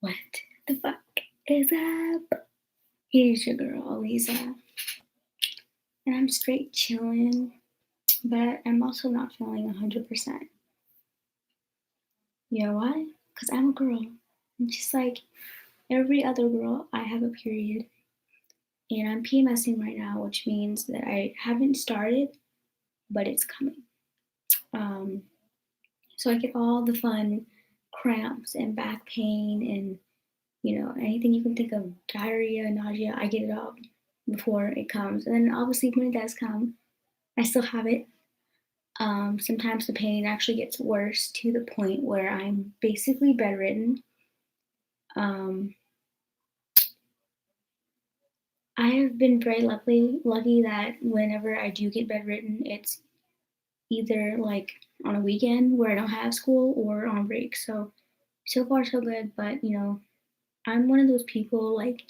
What the fuck is up? Here's your girl, Lisa. And I'm straight chilling, but I'm also not feeling 100%. You know why? Because I'm a girl. And just like every other girl, I have a period. And I'm PMSing right now, which means that I haven't started, but it's coming. Um, so I get all the fun cramps and back pain and, anything you can think of, diarrhea, nausea, I get it all before it comes. And then obviously when it does come, I still have it. Sometimes the pain actually gets worse to the point where I'm basically bedridden. Um, I have been very lucky that whenever I do get bedridden, it's either like on a weekend where I don't have school or on break. So far so good. But I'm one of those people like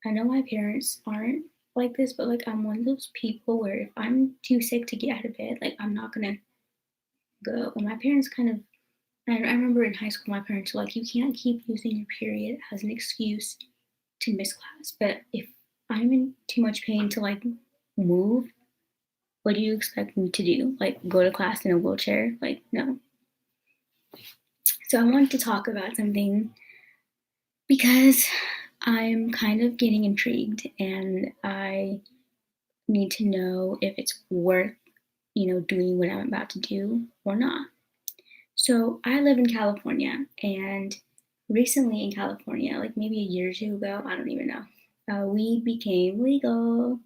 I know my parents aren't like this, but like I'm one of those people where if I'm too sick to get out of bed, like I'm not gonna go. And my parents kind of I remember in high school, my parents were like, you can't keep using your period as an excuse to miss class. But if I'm in too much pain to like move, what do you expect me to do? Like go to class in a wheelchair? Like, no. So I wanted to talk about something because I'm kind of getting intrigued and I need to know if it's worth, doing what I'm about to do or not. So I live in California, and recently in California, like maybe a year or two ago, I don't even know, weed became legal.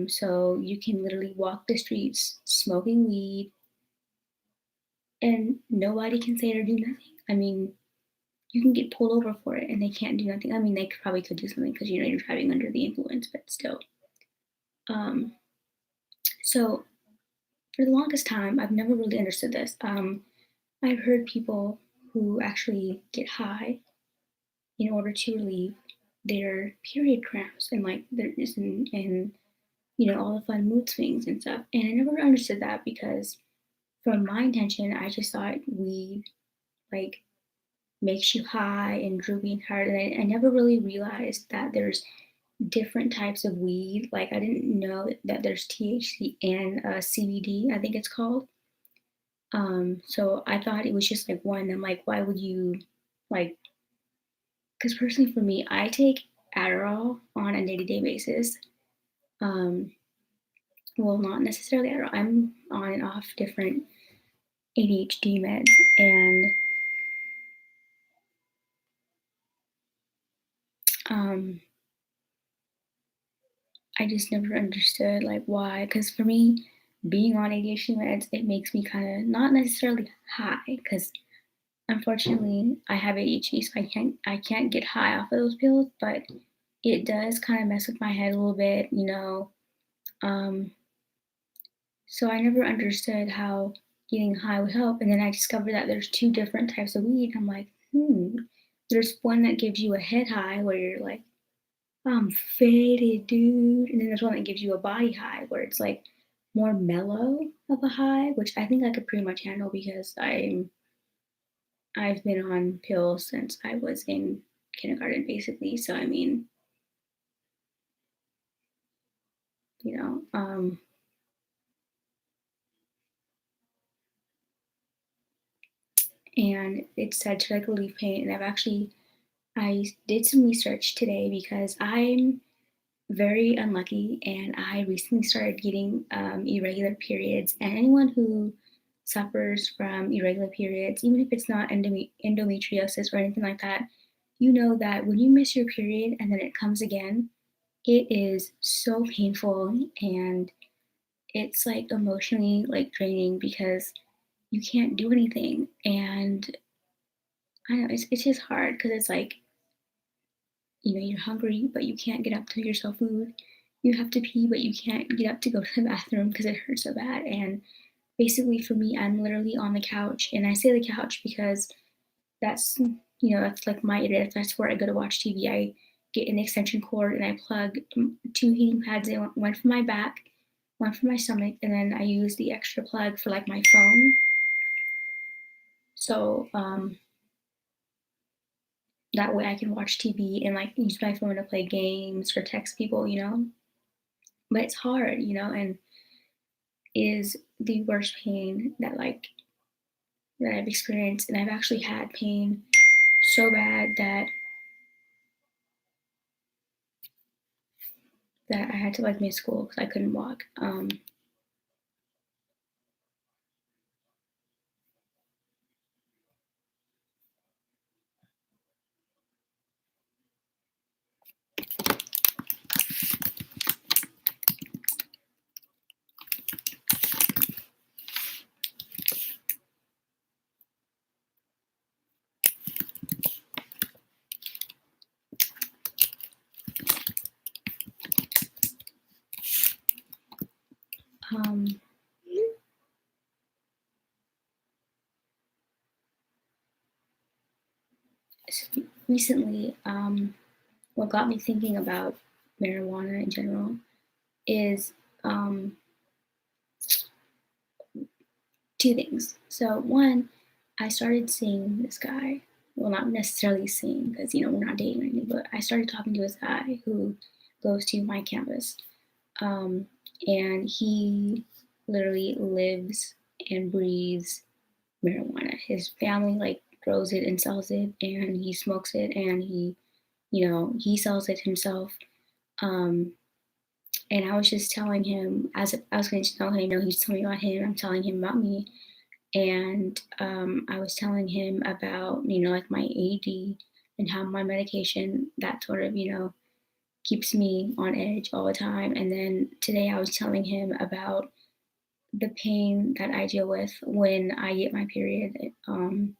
So you can literally walk the streets smoking weed, and nobody can say or do nothing. I mean, you can get pulled over for it, and they can't do nothing. I mean, they probably could do something because you're driving under the influence, but still. Um, so for the longest time, I've never really understood this. I've heard people who actually get high in order to relieve their period cramps and like their and all the fun mood swings and stuff. And I never understood that because from my intention, I just thought weed like makes you high and droopy and tired. And I never really realized that there's different types of weed. Like I didn't know that there's THC and CBD, I think it's called. So I thought it was just like one. I'm like, why would you like because personally for me, I take Adderall on a day-to-day basis. Um, well, not necessarily Adderall. I'm on and off different ADHD meds, and um, I just never understood like why. Because for me, being on ADHD meds, it makes me kind of not necessarily high. Because unfortunately, I have ADHD, so I can't get high off of those pills. But it does kind of mess with my head a little bit. Um, So I never understood how getting high would help. And then I discovered that there's two different types of weed. I'm like, there's one that gives you a head high where you're like, I'm faded, dude. And then there's one that gives you a body high where it's like more mellow of a high, which I think I could pretty much handle because I've been on pills since I was in kindergarten basically. So I mean, you know, um and it's said to like relieve pain. And I did some research today because I'm very unlucky and I recently started getting irregular periods. And anyone who suffers from irregular periods, even if it's not endometriosis or anything like that, you know that when you miss your period and then it comes again, it is so painful and it's like emotionally like draining because you can't do anything. And I don't know, it's just hard because it's like you're hungry, but you can't get up to get yourself food. You have to pee, but you can't get up to go to the bathroom because it hurts so bad. And basically, for me, I'm literally on the couch, and I say the couch because that's like my area. That's where I go to watch TV. I get an extension cord and I plug two heating pads in, one for my back, one for my stomach, and then I use the extra plug for like my phone. So that way I can watch TV and like use my phone to play games or text people, but it's hard, and is the worst pain that I've experienced, and I've actually had pain so bad that I had to like miss school because I couldn't walk. Um, so recently, what got me thinking about marijuana in general is um, two things. So one, I started seeing this guy. Well, not necessarily seeing because we're not dating or anything, but I started talking to this guy who goes to my campus, um, and he literally lives and breathes marijuana. His family like grows it and sells it, and he smokes it, and he sells it himself. Um, and I was just telling him, as I was going to tell him, he's telling me about him. I'm telling him about me, and I was telling him about like my AD and how my medication that sort of keeps me on edge all the time. And then today I was telling him about the pain that I deal with when I get my period. And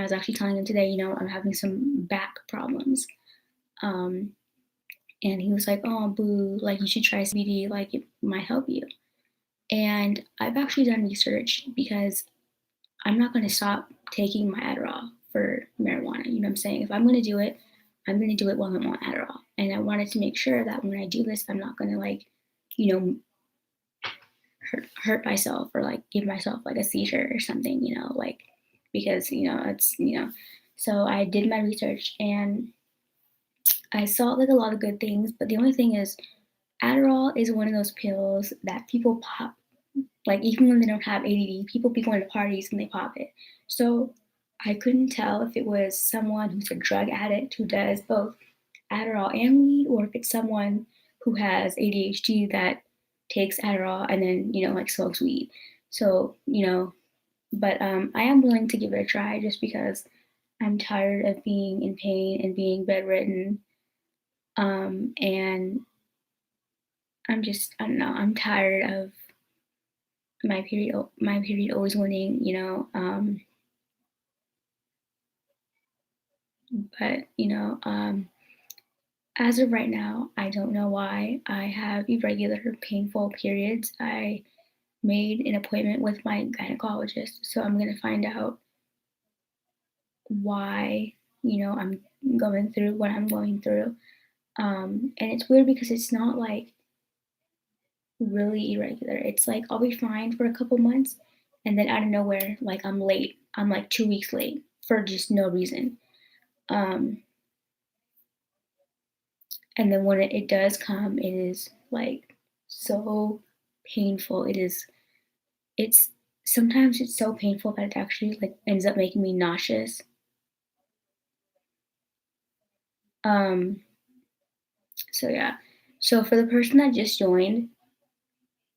I was actually telling him today, I'm having some back problems. Um, and he was like, "Oh, boo! Like you should try CBD. Like it might help you." And I've actually done research because I'm not going to stop taking my Adderall for marijuana. You know what I'm saying? If I'm going to do it, I'm going to do it while I'm on Adderall. And I wanted to make sure that when I do this, I'm not going to you know, hurt myself or like give myself like a seizure or something, like because So I did my research and I saw like a lot of good things, but the only thing is Adderall is one of those pills that people pop like even when they don't have ADD, people be going to parties and they pop it. So I couldn't tell if it was someone who's a drug addict who does both Adderall and weed, or if it's someone who has ADHD that takes Adderall and then like smokes weed. So but I am willing to give it a try just because I'm tired of being in pain and being bedridden. And I don't know, I'm tired of my period always winning, but as of right now, I don't know why I have irregular painful periods. I made an appointment with my gynecologist, so I'm going to find out why I'm going through what I'm going through. And it's weird because it's not like really irregular. It's like I'll be fine for a couple months, and then out of nowhere, like I'm late. I'm like 2 weeks late for just no reason. Um, and then when it does come, it is like so painful. It's sometimes it's so painful that it actually like ends up making me nauseous. Um, so yeah. So for the person that just joined,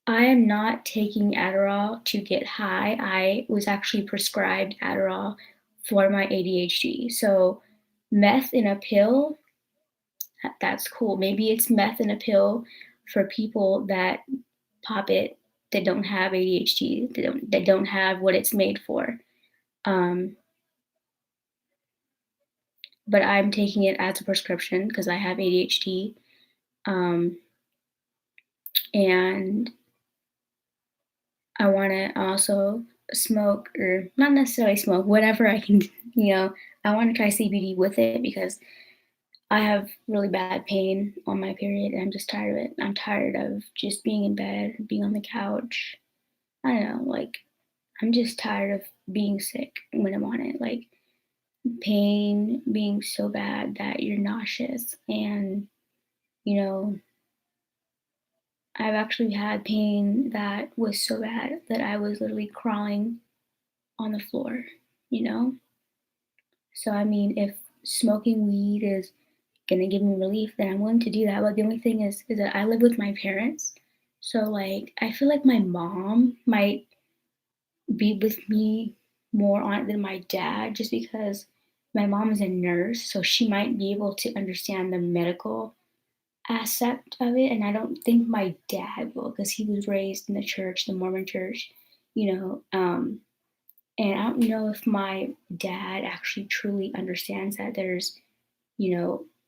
I am not taking Adderall to get high. I was actually prescribed Adderall for my ADHD. So meth in a pill, that's cool. Maybe it's meth in a pill for people that pop it that don't have ADHD, that don't have what it's made for. Um, but I'm taking it as a prescription because I have ADHD. Um, and I want to also smoke or not necessarily smoke, whatever I can, you know, I want to try CBD with it because I have really bad pain on my period and I'm just tired of it. I'm tired of just being in bed, being on the couch. I don't know, like I'm just tired of being sick when I'm on it. Like pain being so bad that you're nauseous. And, you know, I've actually had pain that was so bad that I was literally crawling on the floor, you know? So, I mean, if smoking weed is gonna give me relief, then I'm willing to do that. But the only thing is that I live with my parents. So, like, I feel like my mom might be with me more on it than my dad just because my mom is a nurse, so she might be able to understand the medical aspect of it. And I don't think my dad will because he was raised in the church, the Mormon church, you know. And I don't know if my dad actually truly understands that there's,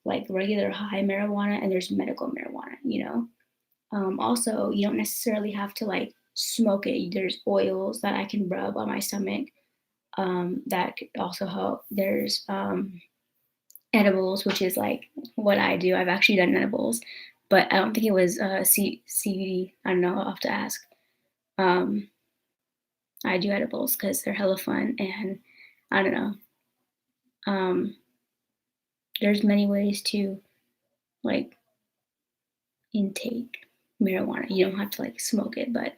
like regular high marijuana and there's medical marijuana, you know. Also, you don't necessarily have to like smoke it. There's oils that I can rub on my stomach that could also help. There's edibles, which is like what I do. I've actually done edibles, but I don't think it was CBD. I don't know. I'll have to ask. Um, I do edibles because they're hella fun, and I don't know. Um, there's many ways to like intake marijuana. You don't have to like smoke it, but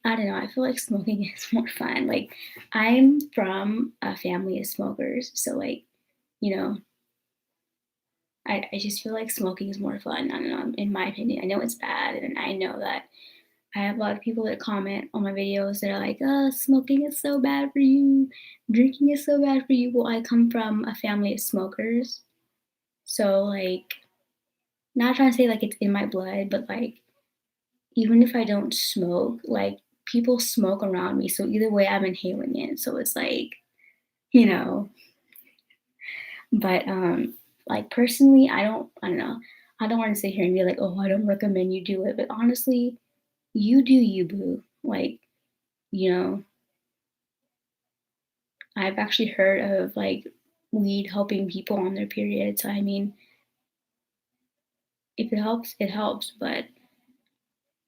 I don't know. I feel like smoking is more fun. Like I'm from a family of smokers, so like you know, I just feel like smoking is more fun. I don't know, in my opinion. I know it's bad, and I know that I have a lot of people that comment on my videos that are like, oh, smoking is so bad for you, drinking is so bad for you. Well, I come from a family of smokers. So, like, not trying to say like it's in my blood, but like, even if I don't smoke, like, people smoke around me. So, either way, I'm inhaling it. So, it's like, you know, but like personally, I don't know. I don't want to sit here and be like, oh, I don't recommend you do it. But honestly, you do you, boo. Like, you know, I've actually heard of like weed helping people on their period. So I mean, if it helps, it helps. But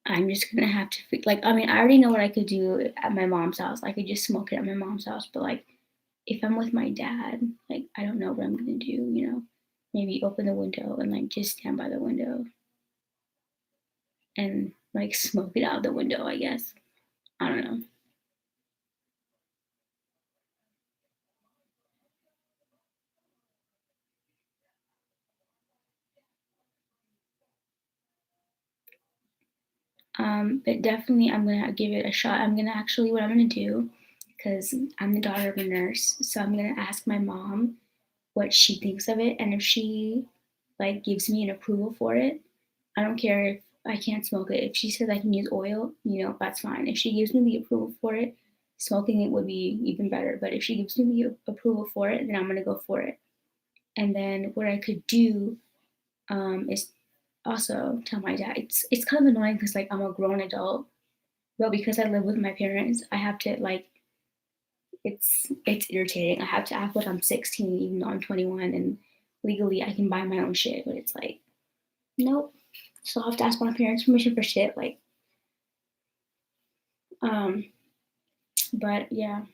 I'm just gonna have to like. I mean, I already know what I could do at my mom's house. I could just smoke it at my mom's house. But like, if I'm with my dad, like I don't know what I'm gonna do. You know, maybe open the window and like just stand by the window and like smoke it out the window. I guess. I don't know. But definitely, I'm gonna give it a shot. I'm gonna actually what I'm gonna do because I'm the daughter of a nurse, so I'm gonna ask my mom what she thinks of it, and if she like gives me an approval for it, I don't care if I can't smoke it. If she says I can use oil, that's fine. If she gives me the approval for it, smoking it would be even better. But if she gives me the approval for it, then I'm gonna go for it. And then what I could do is also tell my dad. It's kind of annoying because like I'm a grown adult, but because I live with my parents, I have to like it's irritating. I have to act like I'm 16 even though I'm 21 and legally I can buy my own shit, but it's like nope. So I have to ask my parents permission for shit. Like, um, but yeah,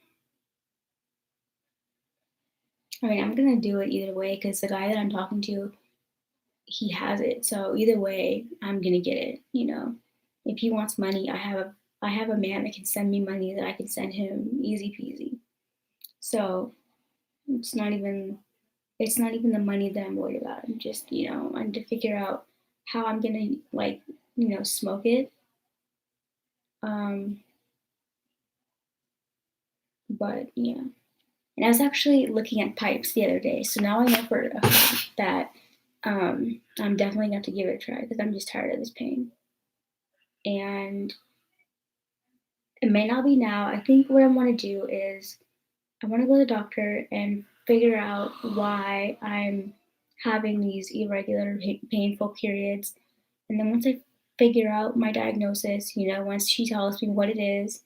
I mean, I'm gonna do it either way because the guy that I'm talking to, he has it. So either way, I'm gonna get it. If he wants money, I have a man that can send me money that I can send him easy peasy. So it's not even it's not even the money that I'm worried about. I'm just I'm to figure out how I'm gonna like smoke it. Um, but yeah. And I was actually looking at pipes the other day, so now I know for a fact that I'm definitely going to give it a try because I'm just tired of this pain. And it may not be now. I think what I want to do is I want to go to the doctor and figure out why I'm having these irregular, painful periods. And then once I figure out my diagnosis, once she tells me what it is,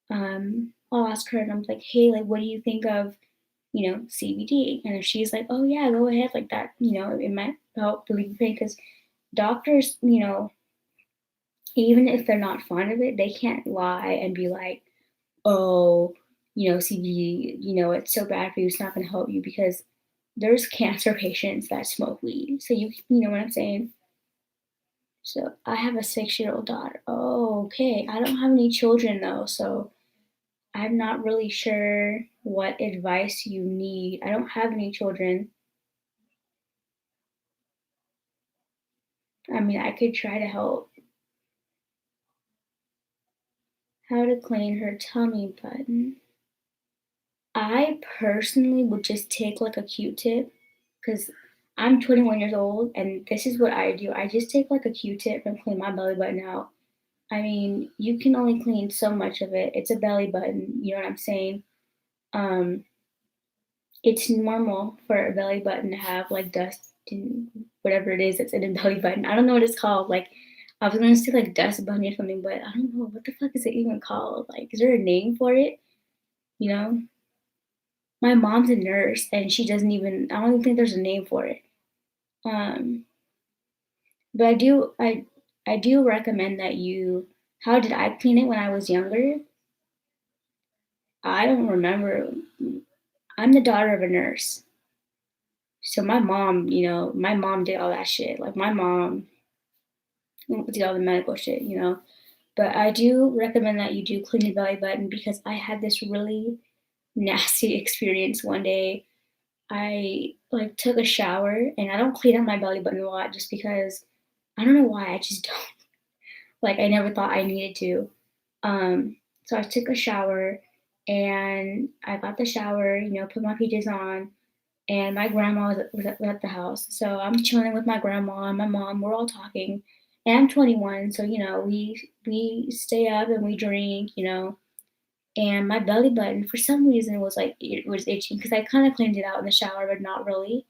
I'll ask her and I'm like, hey, like, what do you think of CBD. And if she's like, oh yeah, go ahead, like that, it might help relieve pain because doctors, even if they're not fond of it, they can't lie and be like, oh, CBD, it's so bad for you, it's not gonna help you because there's cancer patients that smoke weed. So you know what I'm saying? So I have a 6-year-old daughter. Oh, okay. I don't have any children though, so I'm not really sure what advice you need. I don't have any children. I mean, I could try to help. How to clean her tummy button. I personally would just take like a Q-tip because I'm 21 years old and this is what I do. I just take like a Q-tip and clean my belly button out. I mean, you can only clean so much of it. It's a belly button, you know what I'm saying? Um, it's normal for a belly button to have like dust and whatever it is that's in a belly button. I don't know what it's called. Like, I was gonna say like dust bunny or something, but I don't know what the fuck is it even called. Like, is there a name for it? You know? My mom's a nurse and she doesn't even I don't even think there's a name for it. Um, but I do recommend that you how did I clean it when I was younger? I don't remember. I'm the daughter of a nurse. So my mom did all that shit. Like my mom did all the medical shit. But I do recommend that you do clean your belly button because I had this really nasty experience one day. I like took a shower and I don't clean up my belly button a lot just because I don't know why I just don't like I never thought I needed to. So I took a shower and I got the shower, put my PJs on, and my grandma was at the house. So I'm chilling with my grandma and my mom. We're all talking, and I'm 21, so we stay up and we drink. And my belly button, for some reason, was like it was itching because I kind of cleaned it out in the shower, but not really.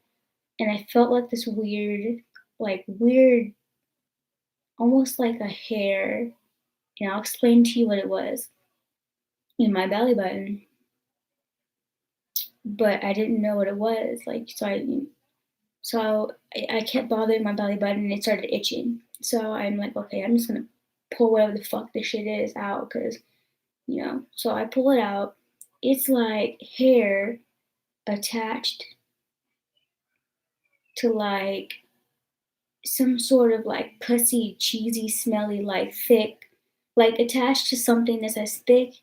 And I felt like this weird, almost like a hair. And I'll explain to you what it was in my belly button, but I didn't know what it was. So I kept bothering my belly button and it started itching. So I'm like, okay, I'm just gonna pull whatever the fuck this shit is out because. So I pull it out. It's like hair attached to like some sort of like pussy, cheesy, smelly, like thick, like attached to something that's as thick,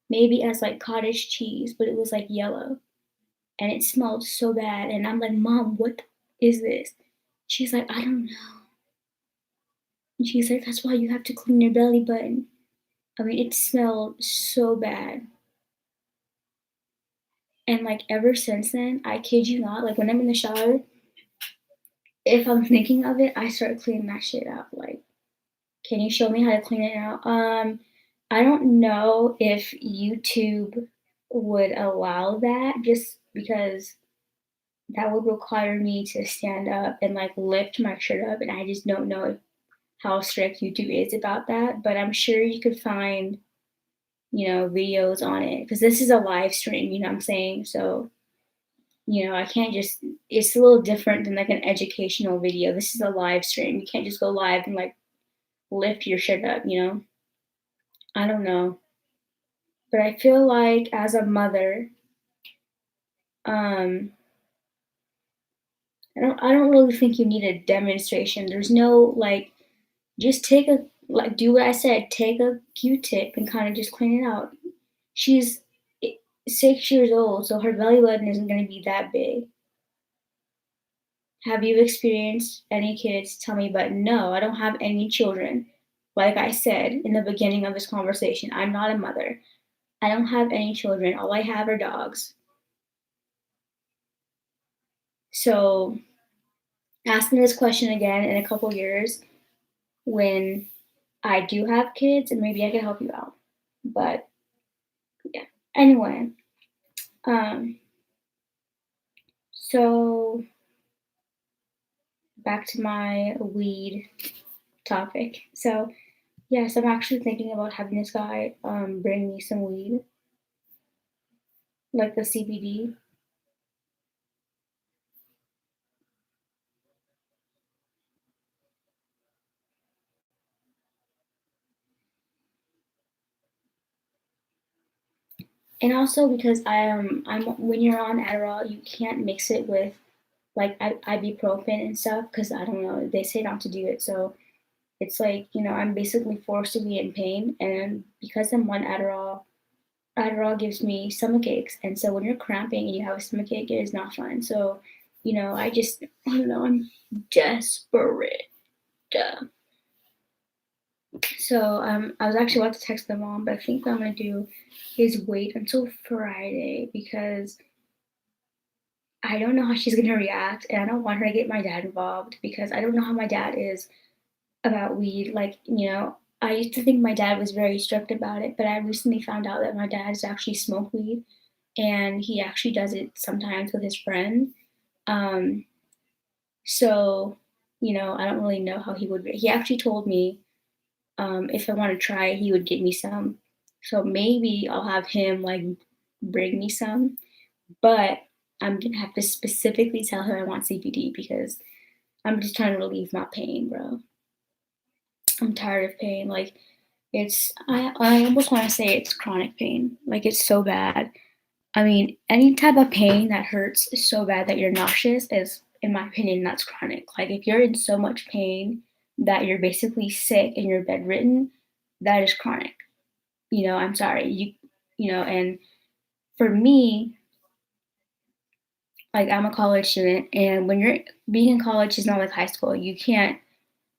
maybe as like cottage cheese, but it was like yellow and it smelled so bad. And I'm like, Mom, what is this? She's like, I don't know. And she's like, that's why you have to clean your belly button. I mean, it smelled so bad. And like ever since then, I kid you not, like when I'm in the shower, if I'm thinking of it, I start cleaning that shit out. Like, can you show me how to clean it out? I don't know if YouTube would allow that just because that would require me to stand up and like lift my shirt up, and I just don't know how strict YouTube is about that. But I'm sure you could find, videos on it because this is a live stream, you know what I'm saying? So, I can't just, it's a little different than like an educational video. This is a live stream. You can't just go live and like lift your shit up? I don't know. But I feel like as a mother, um, I don't really think you need a demonstration. There's no like just do what I said, take a Q-tip and kind of just clean it out. She's 6 years old, so her belly button isn't going to be that big. Have you experienced any kids tell me, but no, I don't have any children. Like I said in the beginning of this conversation, I'm not a mother. I don't have any children. All I have are dogs. So ask me this question again in a couple years when I do have kids and maybe I can help you out. But yeah. Anyway, um, so back to my weed topic. So yes, I'm actually thinking about having this guy bring me some weed, like the CBD. And also because I'm when you're on Adderall, you can't mix it with like ibuprofen and stuff because I don't know, they say not to do it. So it's like, I'm basically forced to be in pain. And because I'm on Adderall, Adderall gives me stomach aches. And so when you're cramping and you have a stomach ache, it is not fun. So, I don't know, I'm desperate. So I was actually about to text my mom, but I think what I'm gonna do is wait until Friday because I don't know how she's gonna react, and I don't want her to get my dad involved because I don't know how my dad is about weed. Like, I used to think my dad was very strict about it, but I recently found out that my dad has actually smoked weed, and he actually does it sometimes with his friend. Um, so, I don't really know how he would. He actually told me if I want to try it, he would get me some. So maybe I'll have him like bring me some, but I'm gonna have to specifically tell her I want CBD because I'm just trying to relieve my pain, bro. I'm tired of pain. Like I almost want to say it's chronic pain. Like it's so bad. I mean, any type of pain that hurts so bad that you're nauseous is, in my opinion, that's chronic. Like if you're in so much pain that you're basically sick and you're bedridden, that is chronic. I'm sorry. And for me, like I'm a college student, and when you're being in college is not like high school. You can't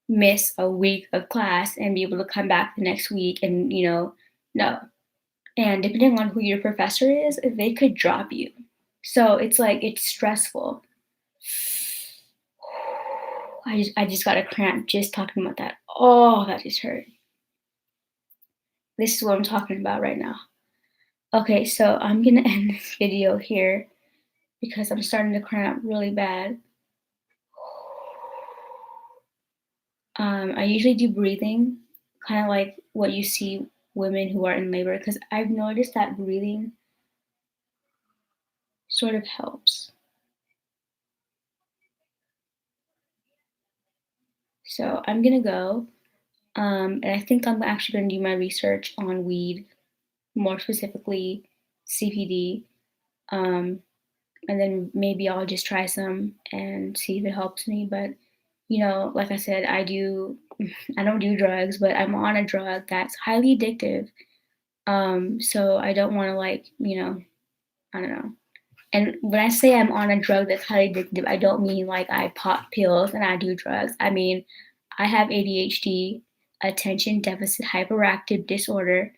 miss a week of class and be able to come back the next week and, no. And depending on who your professor is, they could drop you. So it's like it's stressful. I just got a cramp just talking about that. Oh, that just hurt. This is what I'm talking about right now. Okay, so I'm gonna end this video here because I'm starting to cramp really bad. I usually do breathing, kind of like what you see women who are in labor, because I've noticed that breathing sort of helps. So I'm gonna go, and I think I'm actually gonna do my research on weed, more specifically CPD, um, and then maybe I'll just try some and see if it helps me. But like I said, I don't do drugs, but I'm on a drug that's highly addictive. So I don't want to I don't know. And when I say I'm on a drug that's highly addictive, I don't mean like I pop pills and I do drugs. I mean, I have ADHD, attention deficit hyperactive disorder,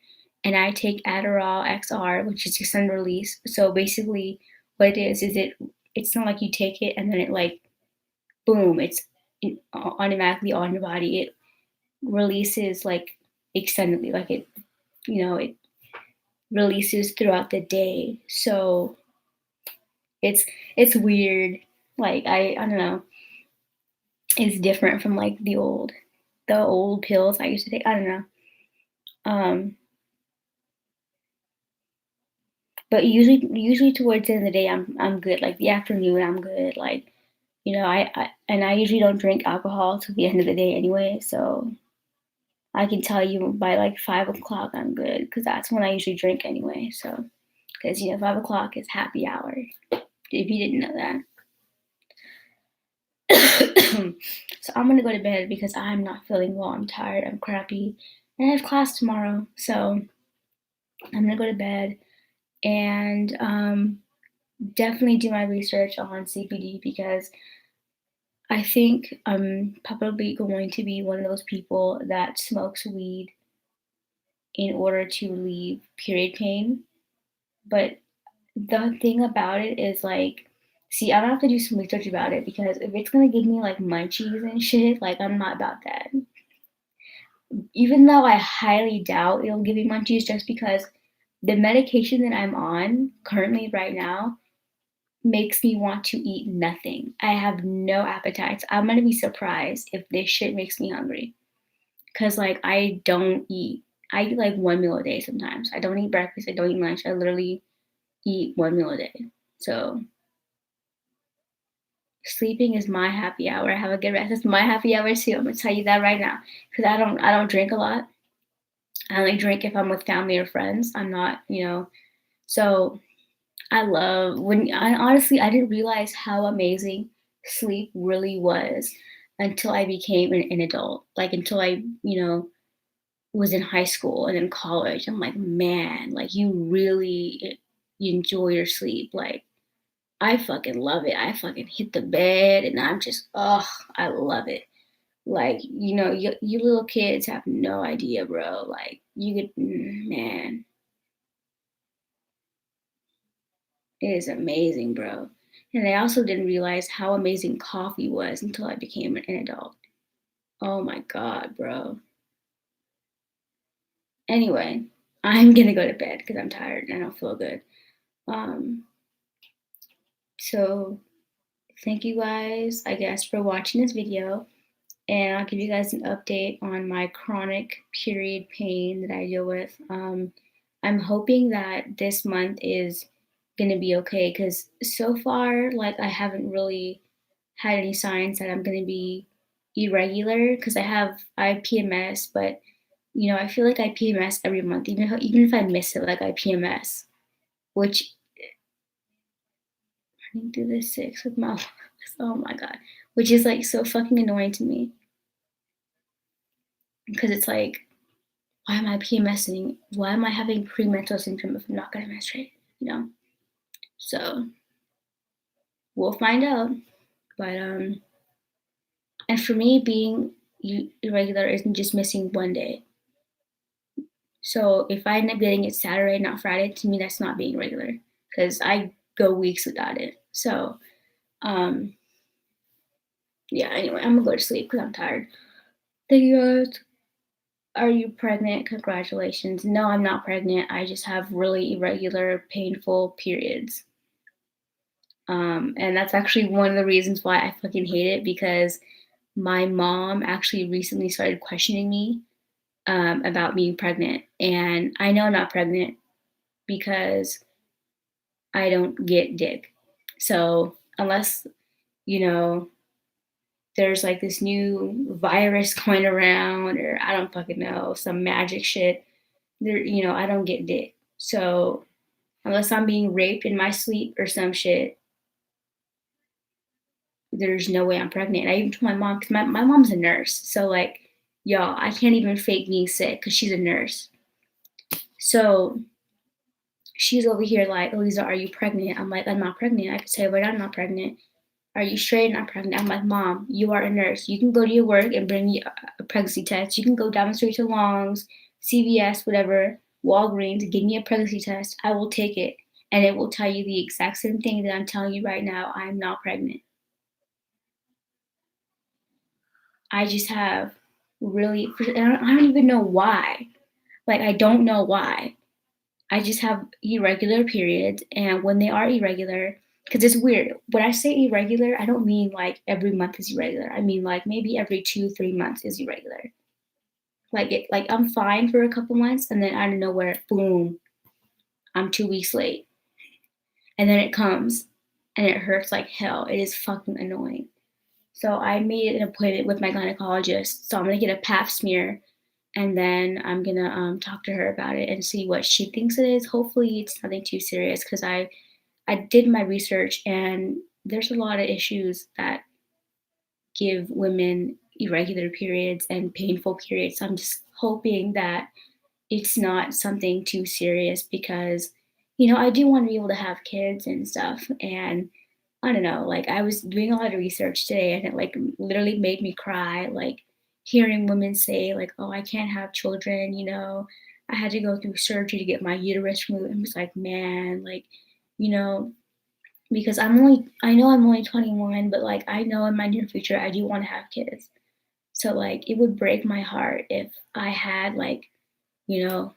and I take Adderall XR, which is extended release. So basically, what it is it's not like you take it and then it like boom, it's automatically on your body. It releases like extendedly, like it releases throughout the day. So it's it's weird. Like I don't know. It's different from like the old pills I used to take. I don't know. Um, but usually towards the end of the day I'm good. Like the afternoon I'm good. Like, I usually don't drink alcohol till the end of the day anyway, so I can tell you by like 5 o'clock I'm good because that's when I usually drink anyway. So because 5 o'clock is happy hour. If you didn't know that. So I'm gonna go to bed because I'm not feeling well. I'm tired. I'm crappy, and I have class tomorrow. So I'm gonna go to bed and definitely do my research on CPD because I think I'm probably going to be one of those people that smokes weed in order to relieve period pain. But the thing about it is like, see, I'm gonna have to do some research about it because if it's gonna give me like munchies and shit, like I'm not about that. Even though I highly doubt it'll give me munchies just because the medication that I'm on currently right now makes me want to eat nothing. I have no appetite. I'm gonna be surprised if this shit makes me hungry. Cause like I don't eat. I eat like one meal a day sometimes. I don't eat breakfast. I don't eat lunch. I literally eat one meal a day. So sleeping is my happy hour. I have a good rest. It's my happy hour too. I'm gonna tell you that right now. Cause I don't drink a lot. I only drink if I'm with family or friends. I'm not, So I love when I honestly I didn't realize how amazing sleep really was until I became an adult. Like until I, was in high school and in college. I'm like, man, like you really you enjoy your sleep. Like I fucking love it. I fucking hit the bed and I'm just, oh, I love it. Like, you little kids have no idea, bro. Like you could, man, it is amazing, bro. And I also didn't realize how amazing coffee was until I became an adult. Oh my God, bro. Anyway, I'm gonna go to bed because I'm tired and I don't feel good. Um, so thank you guys, I guess, for watching this video. And I'll give you guys an update on my chronic period pain that I deal with. I'm hoping that this month is gonna be okay because so far, like, I haven't really had any signs that I'm gonna be irregular because I have PMS, but I feel like I PMS every month, even if I miss it, like I PMS, which running through the six with my oh my god, which is like so fucking annoying to me because it's like why am I PMSing? Why am I having premenstrual syndrome if I'm not gonna menstruate? You know? So we'll find out. But and for me being irregular isn't just missing one day. So if I end up getting it Saturday, not Friday, to me that's not being regular. Because I go weeks without it. So um yeah, anyway, I'm gonna go to sleep because I'm tired. Thank you guys. Are you pregnant? Congratulations. No, I'm not pregnant. I just have really irregular, painful periods. And that's actually one of the reasons why I fucking hate it because my mom actually recently started questioning me about being pregnant. And I know I'm not pregnant because I don't get dick. So unless, you know, there's like this new virus going around or I don't fucking know, some magic shit, I don't get dick. So unless I'm being raped in my sleep or some shit, there's no way I'm pregnant. I even told my mom because my mom's a nurse. So like, y'all, I can't even fake being sick because she's a nurse. So she's over here like, Elisa, are you pregnant? I'm like, I'm not pregnant. I could say, but I'm not pregnant. Are you straight? Not pregnant. I'm like, Mom, you are a nurse. You can go to your work and bring me a pregnancy test. You can go down the street to Long's, CVS, whatever, Walgreens, give me a pregnancy test. I will take it. And it will tell you the exact same thing that I'm telling you right now. I'm not pregnant. I just have really, I don't even know why. Like, I don't know why. I just have irregular periods. And when they are irregular, because it's weird. When I say irregular, I don't mean like every month is irregular. I mean like maybe every 2, 3 months is irregular. Like I'm fine for a couple months and then out of nowhere, boom, I'm 2 weeks late. And then it comes and it hurts like hell. It is fucking annoying. So I made an appointment with my gynecologist. So I'm gonna get a pap smear and then I'm gonna talk to her about it and see what she thinks it is. Hopefully it's nothing too serious because I did my research and there's a lot of issues that give women irregular periods and painful periods. So I'm just hoping that it's not something too serious because I do want to be able to have kids and stuff and I don't know, like I was doing a lot of research today and it like literally made me cry, like hearing women say like, "Oh, I can't have children," I had to go through surgery to get my uterus removed. I'm just like, man, like, you know, because I know I'm only 21, but like I know in my near future I do want to have kids. So like it would break my heart if I had like, you know,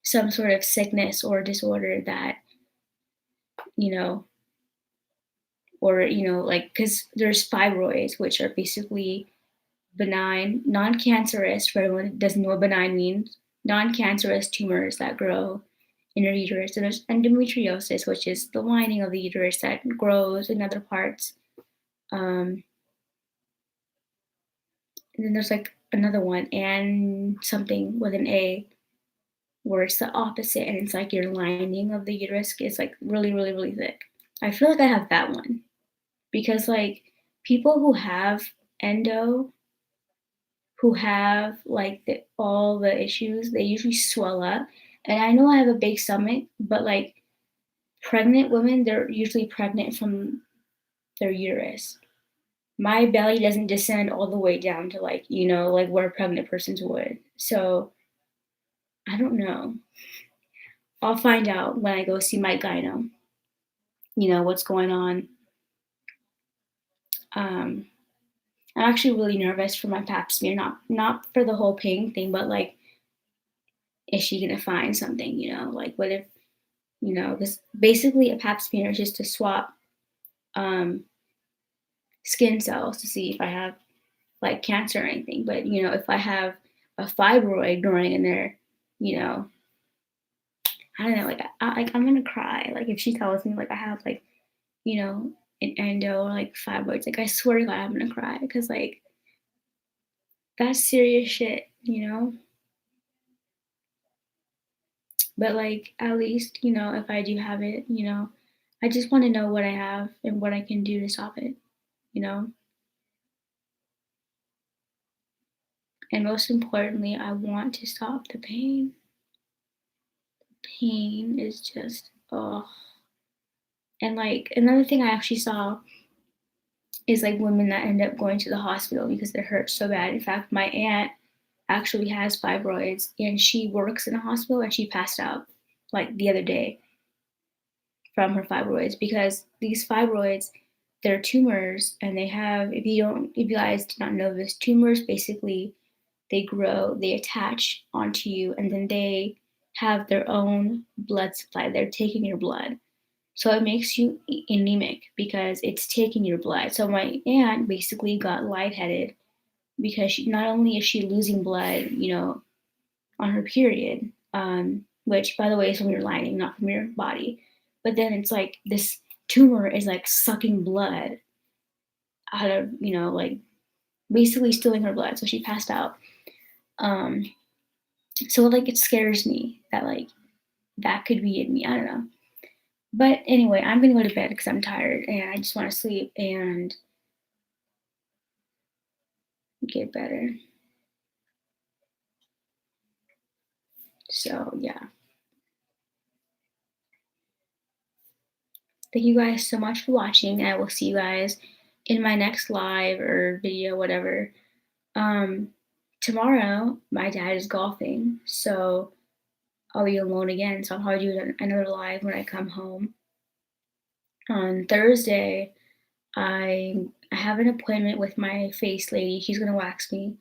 some sort of sickness or disorder that, you know, like because there's fibroids, which are basically benign, non-cancerous, for everyone who doesn't know what benign means, non-cancerous tumors that grow in your uterus. And there's endometriosis, which is the lining of the uterus that grows in other parts. Um, and then there's like another one, and something with an A. where it's the opposite and it's like your lining of the uterus is like really, really, really thick. I feel like I have that one because like people who have endo, who have like all the issues, they usually swell up. And I know I have a big stomach, but like pregnant women, they're usually pregnant from their uterus. My belly doesn't descend all the way down to like, like where pregnant persons would. So I don't know. I'll find out when I go see my gyno, what's going on. Um, I'm actually really nervous for my pap smear, not for the whole pain thing, but like, is she gonna find something? Like what if, because basically a pap smear is just to swap um, skin cells to see if I have like cancer or anything. But if I have a fibroid growing in there, you know, I don't know, like I'm gonna cry. Like if she tells me like I have like an endo or like fibroids, like I swear to God I'm gonna cry because like that's serious shit. But like at least if I do have it, I just want to know what I have and what I can do to stop it. You know, and most importantly, I want to stop the pain. Pain is just oh. And like another thing I actually saw is like women that end up going to the hospital because it hurts so bad. In fact, my aunt actually has fibroids and she works in a hospital and she passed out like the other day from her fibroids because these fibroids, they're tumors and they have, if you guys do not know this, tumors basically they grow, they attach onto you, and then they have their own blood supply. They're taking your blood. So it makes you anemic because it's taking your blood. So my aunt basically got lightheaded because not only is she losing blood, on her period, which by the way is from your lining, not from your body, but then it's like this tumor is like sucking blood out of, like basically stealing her blood. So she passed out. Um, so like it scares me that like that could be in me. I don't know. But anyway, I'm gonna go to bed because I'm tired and I just want to sleep and get better. So yeah. Thank you guys so much for watching and I will see you guys in my next live or video, whatever. Um, Tomorrow my dad is golfing, so I'll be alone again. So I'll probably do another live when I come home. On Thursday, I have an appointment with my face lady. She's gonna wax me,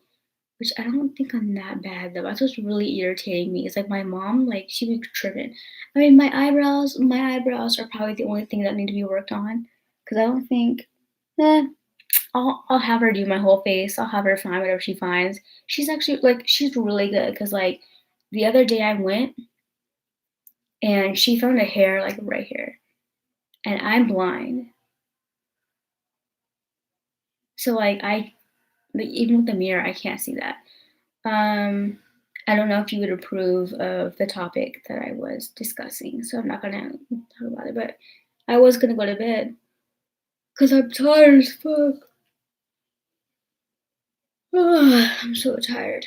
which I don't think I'm that bad though. That's what's really irritating me. It's like my mom, like she be tripping. I mean, my eyebrows are probably the only thing that need to be worked on, because I don't think. Eh, I'll have her do my whole face. I'll have her find whatever she finds. She's actually like she's really good because like the other day I went and she found a hair like right here, and I'm blind, so like, even with the mirror I can't see that. Um, I don't know if you would approve of the topic that I was discussing, so I'm not gonna talk about it. But I was gonna go to bed because I'm tired as fuck. I'm so tired.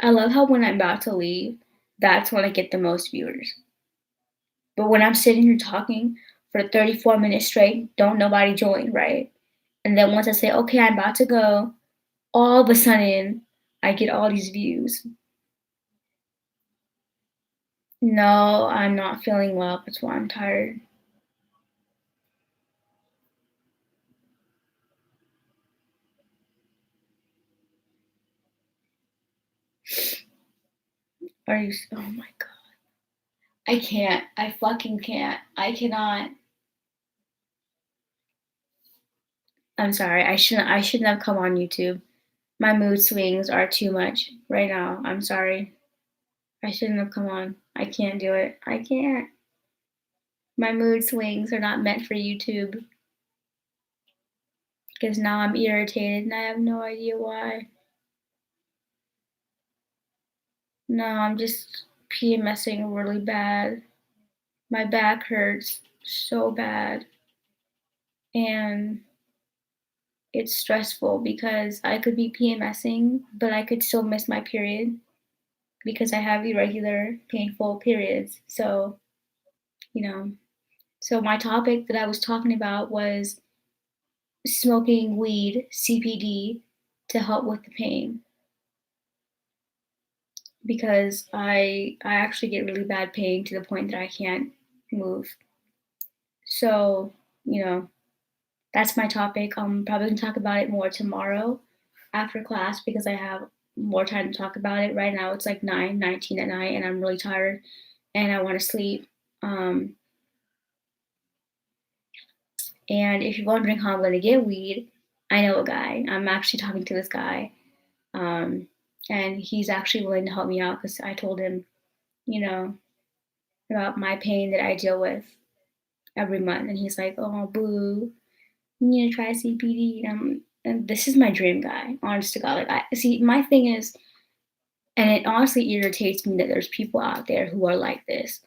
I love how when I'm about to leave, that's when I get the most viewers. But when I'm sitting here talking for 34 minutes straight, don't nobody join, right? And then once I say, okay, I'm about to go, all of a sudden I get all these views. No, I'm not feeling well. That's why I'm tired. Are you? Oh my God. I can't. I fucking can't. I cannot. I'm sorry. I shouldn't have come on YouTube. My mood swings are too much right now. I'm sorry. I shouldn't have come on. I can't do it. I can't. My mood swings are not meant for YouTube because now I'm irritated and I have no idea why. No, I'm just PMSing really bad. My back hurts so bad, and it's stressful because I could be PMSing, but I could still miss my period because I have irregular, painful periods. So, you know, so my topic that I was talking about was smoking weed, CBD, to help with the pain because I actually get really bad pain to the point that I can't move. So, you know, that's my topic. I'm probably gonna talk about it more tomorrow after class because I have more time to talk about it. Right now it's like 9:19 at night and I'm really tired and I want to sleep. Um, and if you're wondering how I'm gonna get weed, I know a guy. I'm actually talking to this guy. Um, and he's actually willing to help me out because I told him, you know, about my pain that I deal with every month. And he's like, oh, boo, you need to try CPD. And this is my dream guy, honest to God. Like, I see, my thing is, and it honestly irritates me that there's people out there who are like this.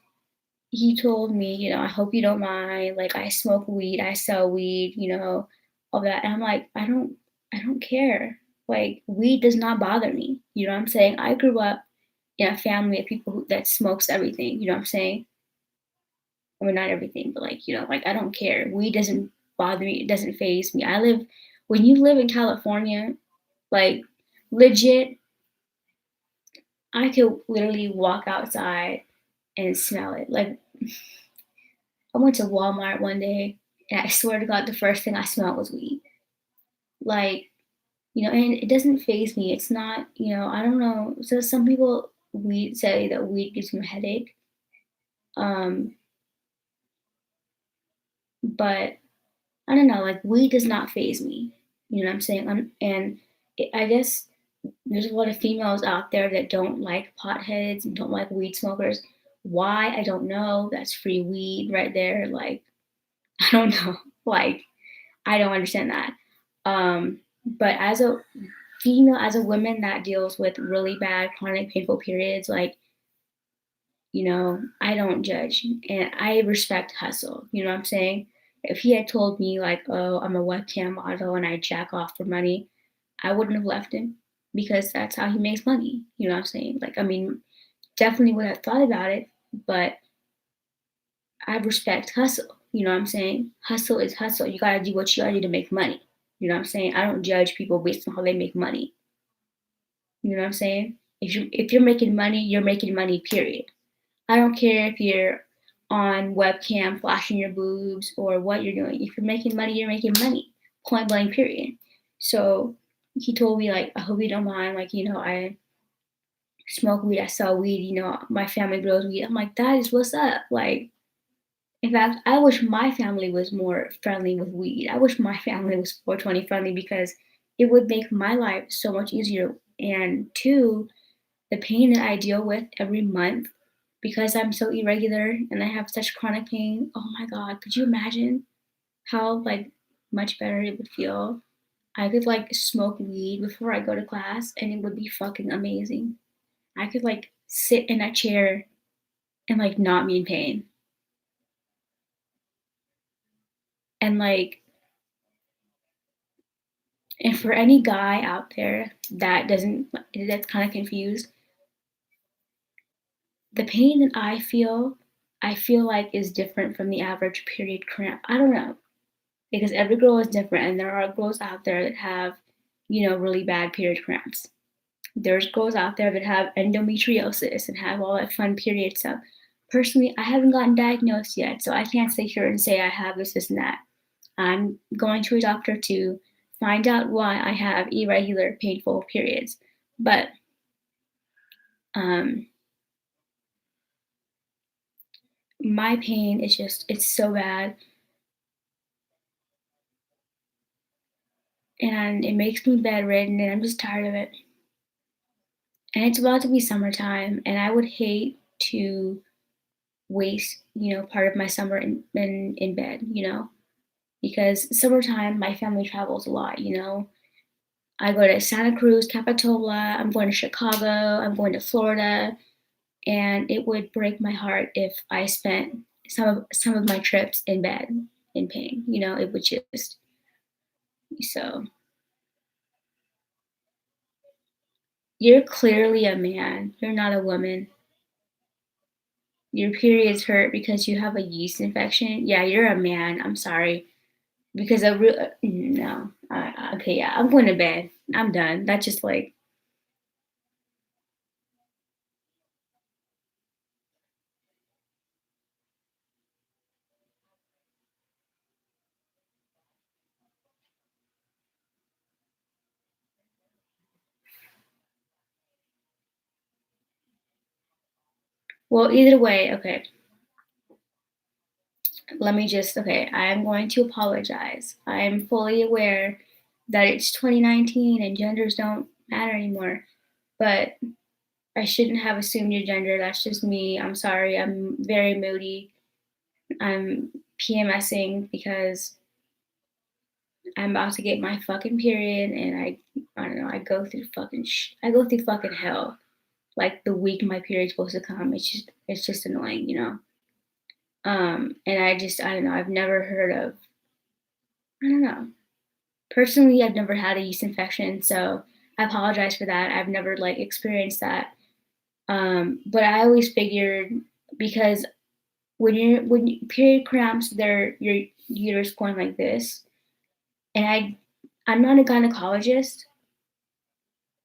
He told me, I hope you don't mind. Like, I smoke weed, I sell weed, all that. And I'm like, I don't care. Like, weed does not bother me. You know what I'm saying? I grew up in a family of people that smokes everything. You know what I'm saying? I mean, not everything, but like, like I don't care. Weed doesn't bother me. It doesn't phase me. When you live in California, like legit, I could literally walk outside and smell it. Like I went to Walmart one day and I swear to God, the first thing I smelled was weed. Like, and it doesn't phase me. It's not, I don't know. So some people weed say that weed gives them a headache. Um, but I don't know, like weed does not phase me. You know what I'm saying? And I guess there's a lot of females out there that don't like potheads and don't like weed smokers. Why? I don't know. That's free weed right there. Like, I don't know. Like, I don't understand that. But as a female, as a woman that deals with really bad chronic painful periods, like, I don't judge and I respect hustle. You know what I'm saying? If he had told me like, oh, I'm a webcam model and I jack off for money, I wouldn't have left him because that's how he makes money. You know what I'm saying? Like, I mean, definitely would have thought about it, but I respect hustle. You know what I'm saying? Hustle is hustle. You gotta do what you gotta do to make money. You know what I'm saying? I don't judge people based on how they make money. You know what I'm saying? If you're making money, you're making money, period. I don't care if you're on webcam flashing your boobs or what you're doing. If you're making money, you're making money. Point blank, period. So he told me like, I hope you don't mind. Like, I smoke weed, I sell weed, my family grows weed. I'm like, that is what's up. Like, in fact, I wish my family was more friendly with weed. I wish my family was 420 friendly because it would make my life so much easier. And two, the pain that I deal with every month because I'm so irregular and I have such chronic pain. Oh my God, could you imagine how like much better it would feel? I could like smoke weed before I go to class and it would be fucking amazing. I could like sit in a chair and like not be in pain. And like, and for any guy out there that doesn't, that's kind of confused, the pain that I feel like is different from the average period cramp. I don't know because every girl is different, and there are girls out there that have, really bad period cramps. There's girls out there that have endometriosis and have all that fun period stuff. Personally, I haven't gotten diagnosed yet, so I can't sit here and say I have this, and that. I'm going to a doctor to find out why I have irregular, painful periods. But um, my pain is it's so bad, and it makes me bedridden, and I'm just tired of it. And it's about to be summertime, and I would hate to waste, part of my summer in bed, because summertime, my family travels a lot, I go to Santa Cruz, Capitola, I'm going to Chicago, I'm going to Florida, and it would break my heart if I spent some of my trips in bed in pain, it would just so you're clearly a man, you're not a woman. Your periods hurt because you have a yeast infection. Yeah, you're a man, I'm sorry. Because I real no. Okay, yeah, I'm going to bed. I'm done. That's just like well, either way, okay, let me just okay, I am going to apologize. I am fully aware that it's 2019 and genders don't matter anymore, but I shouldn't have assumed your gender. That's just me. I'm sorry. I'm very moody. I'm PMSing because I'm about to get my fucking period and I don't know, I go through fucking hell. Like the week my period's supposed to come. It's just annoying. And I don't know, I've never heard of I don't know. Personally, I've never had a yeast infection, so I apologize for that. I've never like experienced that. But I always figured because period cramps, they're your uterus going like this. And I'm not a gynecologist,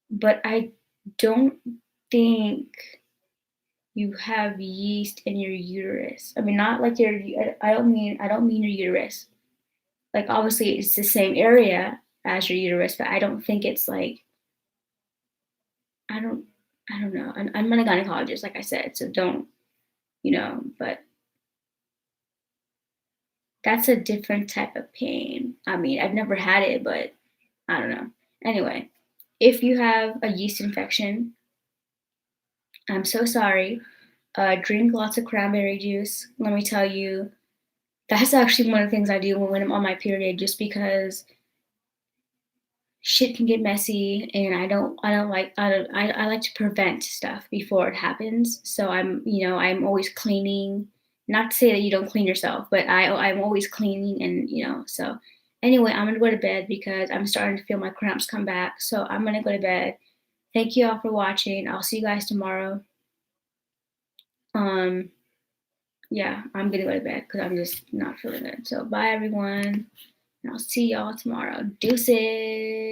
but I don't think you have yeast in your uterus. I mean, not like your. I don't mean your uterus. Like obviously, it's the same area as your uterus, but I don't think it's like I don't. I don't know. I'm not a gynecologist, like I said, so don't. But that's a different type of pain. I mean, I've never had it, but I don't know. Anyway, if you have a yeast infection, I'm so sorry. Drink lots of cranberry juice. Let me tell you, that's actually one of the things I do when I'm on my period, just because shit can get messy, and I like to prevent stuff before it happens. So I'm always cleaning. Not to say that you don't clean yourself, but I'm always cleaning, and so anyway, I'm gonna go to bed because I'm starting to feel my cramps come back. So I'm gonna go to bed. Thank you all for watching. I'll see you guys tomorrow. Um, yeah, I'm gonna go to bed because I'm just not feeling good. So bye everyone, and I'll see y'all tomorrow. Deuces.